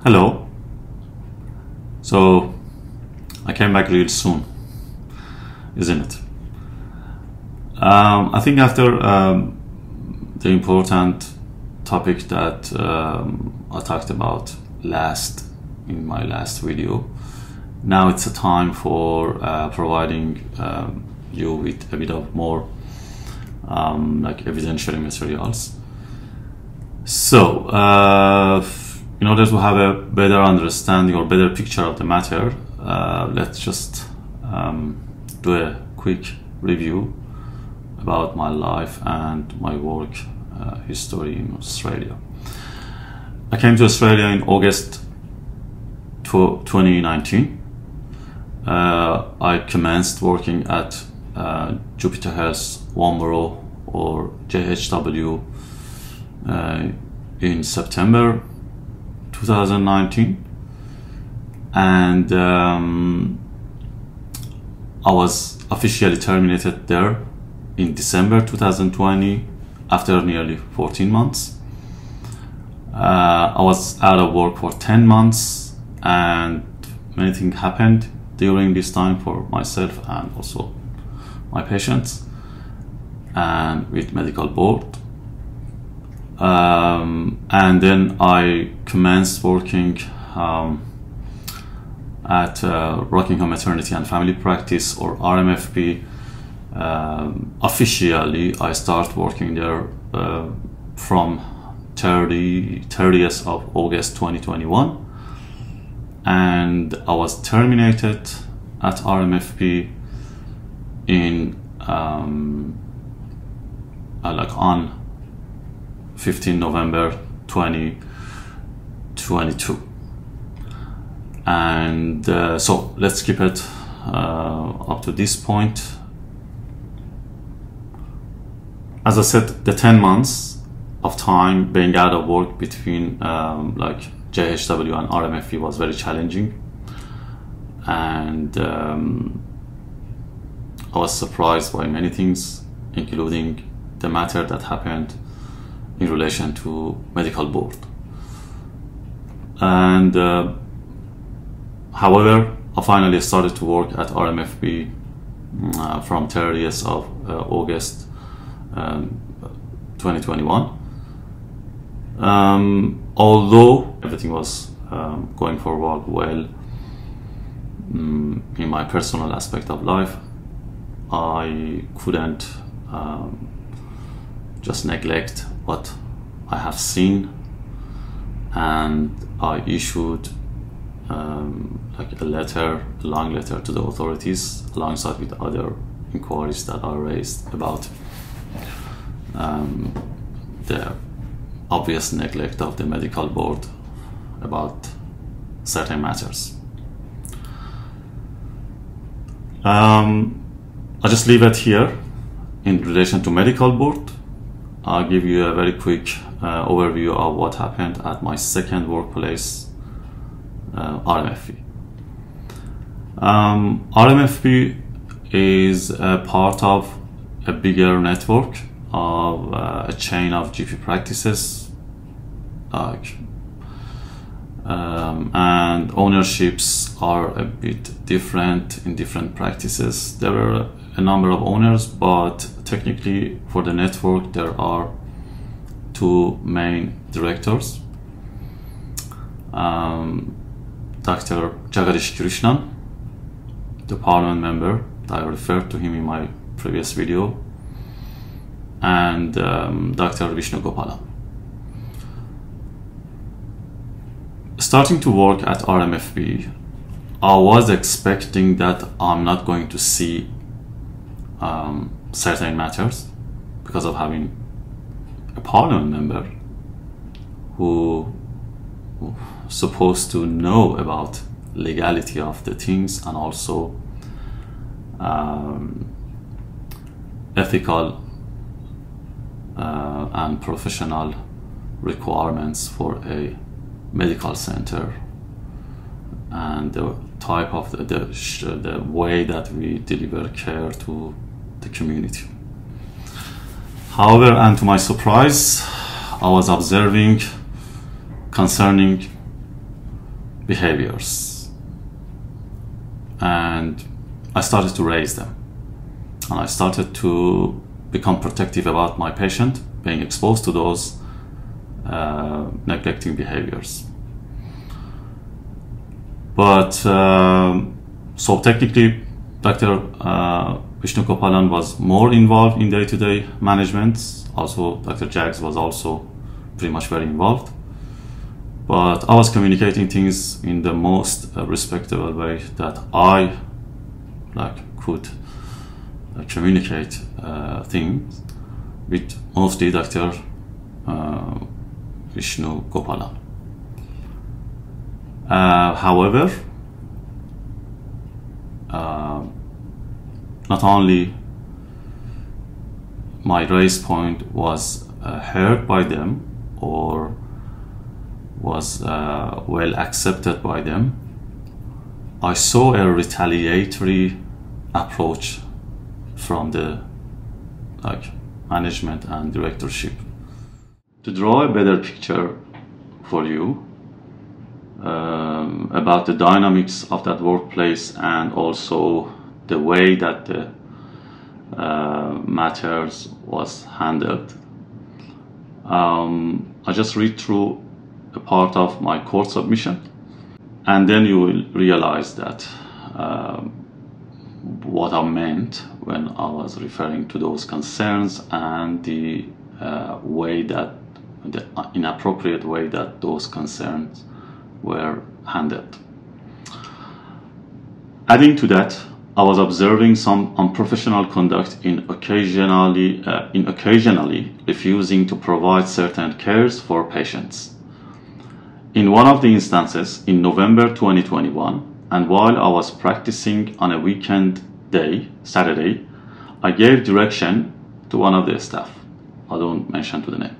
Hello. So I came back real soon, isn't it? I think after the important topic that I talked about in my last video, now it's a time for providing you with a bit of more like evidentiary materials. So in order to have a better understanding or better picture of the matter, let's just do a quick review about my life and my work history in Australia. I came to Australia in August 2019. I commenced working at Jupiter Health Wanborough or JHW in September 2019, and I was officially terminated there in December 2020 after nearly 14 months. I was out of work for 10 months, and many things happened during this time for myself and also my patients and with medical board. And then I commenced working at Rockingham Maternity and Family Practice, or RMFP. Officially, I started working there from 30th of August 2021, and I was terminated at RMFP in on 15 November 2022. And so let's keep it up to this point. As I said, the 10 months of time being out of work between like JHW and RMFP was very challenging, and I was surprised by many things, including the matter that happened in relation to medical board. And however, I finally started to work at RMFP from 30th of August 2021. Although everything was going forward well in my personal aspect of life, I couldn't just neglect what I have seen, and I issued like a long letter to the authorities alongside with other inquiries that are raised about the obvious neglect of the medical board about certain matters. I'll just leave it here in relation to medical board. I'll give you a very quick overview of what happened at my second workplace, RMFP. RMFP is a part of a bigger network of a chain of GP practices, and ownerships are a bit different in different practices. There were a number of owners, but technically for the network there are two main directors. Dr. Jagadish Krishnan, the parliament member that I referred to him in my previous video, and Dr. Vishnu Gopalan. Starting to work at RMFP, I was expecting that I'm not going to see certain matters because of having a parliament member who supposed to know about legality of the things and also ethical and professional requirements for a medical center and the type of the way that we deliver care to the community. However, and to my surprise, I was observing concerning behaviors, and I started to raise them, and I started to become protective about my patient being exposed to those neglecting behaviors. But so technically, Dr. Vishnu Gopalan was more involved in day-to-day management. Also, Dr. Jags was also pretty much very involved. But I was communicating things in the most respectable way that I could communicate things with mostly Dr. Vishnu Gopalan. However, not only my raise point was heard by them or was well accepted by them, I saw a retaliatory approach from the management and directorship. To draw a better picture for you about the dynamics of that workplace and also the way that the matters was handled, I just read through a part of my court submission, and then you will realize that what I meant when I was referring to those concerns and the way that the inappropriate way that those concerns were handled. Adding to that, I was observing some unprofessional conduct in occasionally refusing to provide certain cares for patients. In one of the instances, in November 2021, and while I was practicing on a weekend day, Saturday, I gave direction to one of the staff, I don't mention to the name,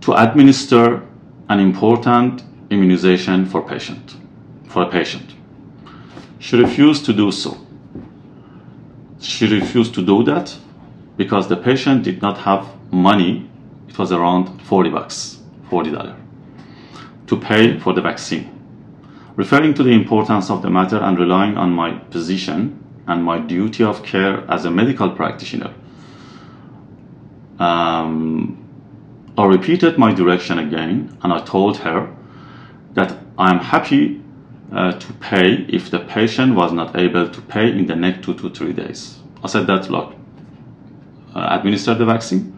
to administer an important immunization for a patient. She refused to do so. She refused to do that because the patient did not have money. It was around $40 to pay for the vaccine. Referring to the importance of the matter and relying on my position and my duty of care as a medical practitioner, I repeated my direction again, and I told her that I am happy to pay if the patient was not able to pay in the next 2 to 3 days. I said that, look, administer the vaccine,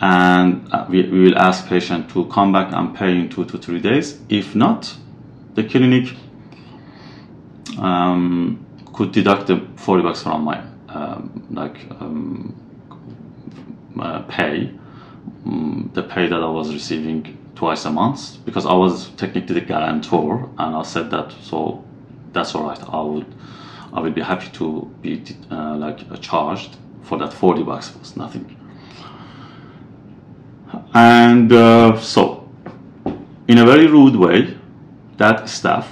and we will ask patient to come back and pay in 2 to 3 days. If not, the clinic could deduct the $40 from my pay, the pay that I was receiving twice a month, because I was technically the guarantor, and I said that, so that's all right. I will be happy to be charged for that $40 was nothing. And so, in a very rude way, that staff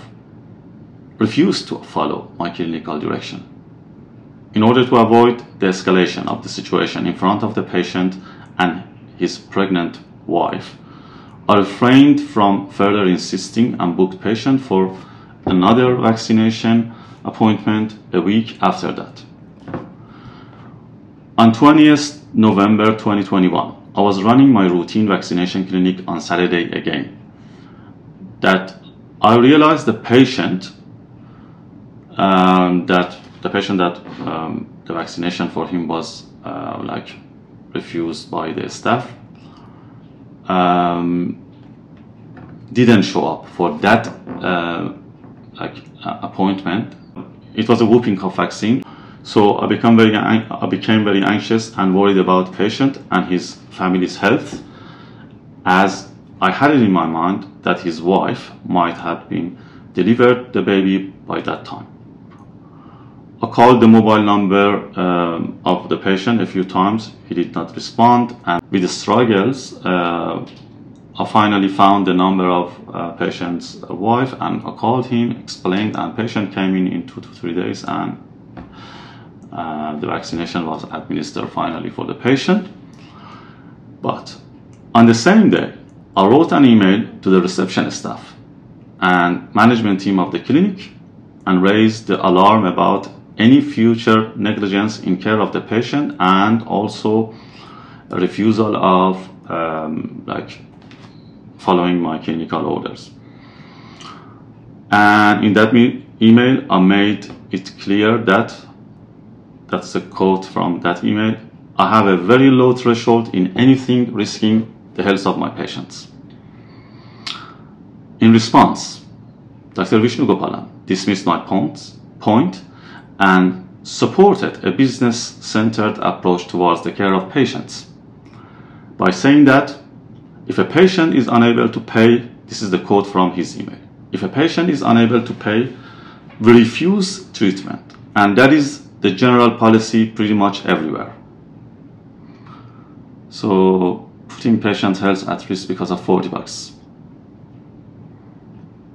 refused to follow my clinical direction. In order to avoid the escalation of the situation in front of the patient and his pregnant wife, I refrained from further insisting and booked patient for another vaccination appointment a week after that. On 20th November 2021, I was running my routine vaccination clinic on Saturday again. That I realized the patient that the vaccination for him was refused by the staff, didn't show up for that appointment. It was a whooping cough vaccine, so I became very anxious and worried about patient and his family's health, as I had it in my mind that his wife might have been delivered the baby by that time. I called the mobile number of the patient a few times. He did not respond, and with the struggles, I finally found the number of patient's wife, and I called him, explained, and patient came in 2 to 3 days, and the vaccination was administered finally for the patient. But on the same day, I wrote an email to the reception staff and management team of the clinic and raised the alarm about any future negligence in care of the patient, and also a refusal of following my clinical orders. And in that email, I made it clear that, that's a quote from that email, I have a very low threshold in anything risking the health of my patients. In response, Dr. Vishnu Gopalan dismissed my point and supported a business-centered approach towards the care of patients by saying that if a patient is unable to pay, this is the quote from his email, if a patient is unable to pay, we refuse treatment. And that is the general policy pretty much everywhere. So putting patient health at risk because of $40.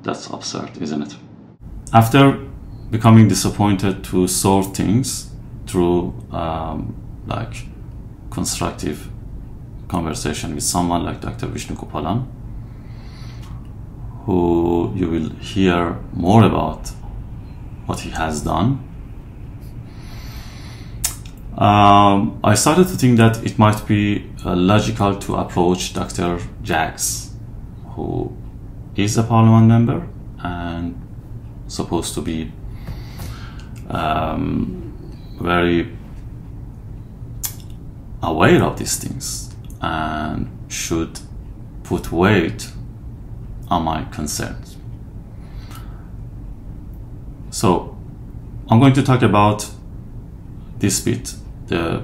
That's absurd, isn't it? After becoming disappointed to sort things through constructive conversation with someone like Dr. Vishnu Gopalan, who you will hear more about what he has done, I started to think that it might be logical to approach Dr. Jags, who is a parliament member and supposed to be very aware of these things and should put weight on my concerns. So I'm going to talk about this bit, the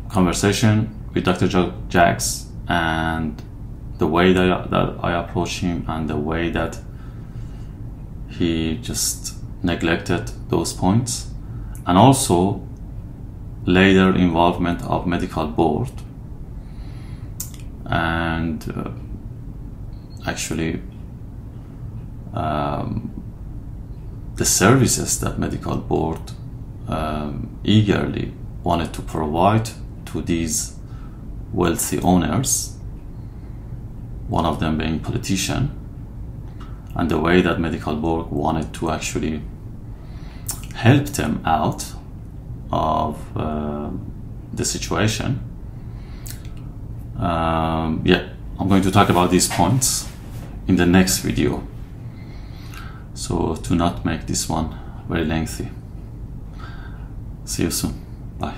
conversation with Dr. Jags and the way that I approach him and the way that he just neglected those points, and also later involvement of medical board and actually the services that medical board eagerly wanted to provide to these wealthy owners, one of them being politician, and the way that medical board wanted to actually help them out of the situation. Yeah, I'm going to talk about these points in the next video, so to not make this one very lengthy. See you soon. Bye.